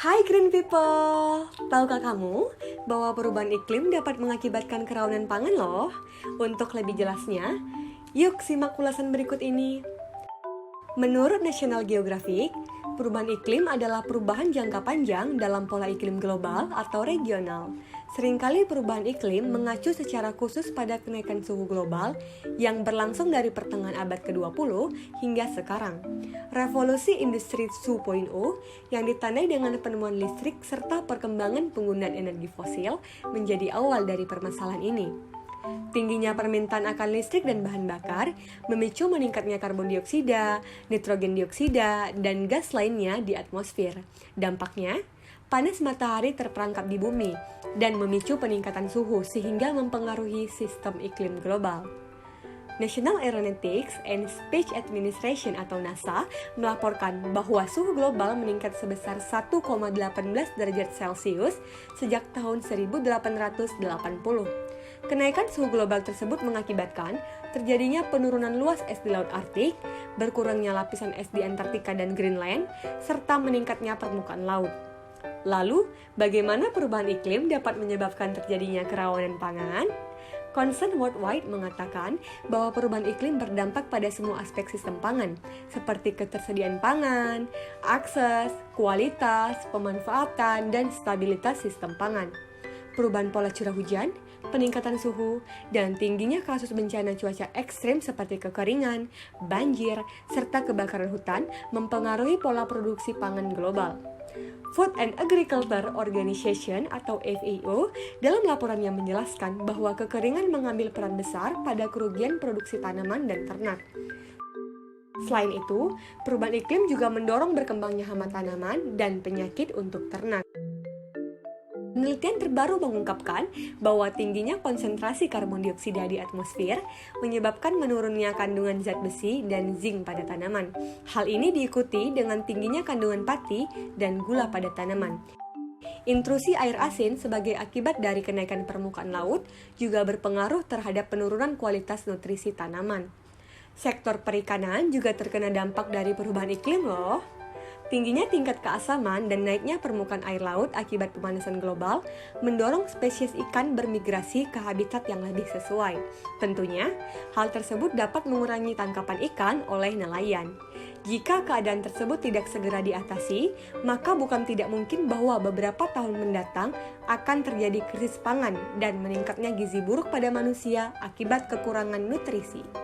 Hai Green People, tahukah kamu bahwa perubahan iklim dapat mengakibatkan kerawanan pangan loh? Untuk lebih jelasnya, yuk simak ulasan berikut ini. Menurut National Geographic, perubahan iklim adalah perubahan jangka panjang dalam pola iklim global atau regional. Seringkali perubahan iklim mengacu secara khusus pada kenaikan suhu global yang berlangsung dari pertengahan abad ke-20 hingga sekarang. Revolusi Industri 2.0 yang ditandai dengan penemuan listrik serta perkembangan penggunaan energi fosil menjadi awal dari permasalahan ini. Tingginya permintaan akan listrik dan bahan bakar memicu meningkatnya karbon dioksida, nitrogen dioksida, dan gas lainnya di atmosfer. Dampaknya, panas matahari terperangkap di bumi dan memicu peningkatan suhu sehingga mempengaruhi sistem iklim global. National Aeronautics and Space Administration atau NASA melaporkan bahwa suhu global meningkat sebesar 1,18 derajat Celcius sejak tahun 1880. Kenaikan suhu global tersebut mengakibatkan terjadinya penurunan luas es di Laut Arktik, berkurangnya lapisan es di Antartika dan Greenland, serta meningkatnya permukaan laut. Lalu, bagaimana perubahan iklim dapat menyebabkan terjadinya kerawanan pangan? Concern Worldwide mengatakan bahwa perubahan iklim berdampak pada semua aspek sistem pangan, seperti ketersediaan pangan, akses, kualitas, pemanfaatan, dan stabilitas sistem pangan. Perubahan pola curah hujan, peningkatan suhu, dan tingginya kasus bencana cuaca ekstrim seperti kekeringan, banjir, serta kebakaran hutan mempengaruhi pola produksi pangan global. Food and Agriculture Organization atau FAO dalam laporannya menjelaskan bahwa kekeringan mengambil peran besar pada kerugian produksi tanaman dan ternak. Selain itu, perubahan iklim juga mendorong berkembangnya hama tanaman dan penyakit untuk ternak. Penelitian terbaru mengungkapkan bahwa tingginya konsentrasi karbon dioksida di atmosfer menyebabkan menurunnya kandungan zat besi dan zinc pada tanaman. Hal ini diikuti dengan tingginya kandungan pati dan gula pada tanaman. Intrusi air asin sebagai akibat dari kenaikan permukaan laut juga berpengaruh terhadap penurunan kualitas nutrisi tanaman. Sektor perikanan juga terkena dampak dari perubahan iklim loh. Tingginya tingkat keasaman dan naiknya permukaan air laut akibat pemanasan global mendorong spesies ikan bermigrasi ke habitat yang lebih sesuai. Tentunya, hal tersebut dapat mengurangi tangkapan ikan oleh nelayan. Jika keadaan tersebut tidak segera diatasi, maka bukan tidak mungkin bahwa beberapa tahun mendatang akan terjadi krisis pangan dan meningkatnya gizi buruk pada manusia akibat kekurangan nutrisi.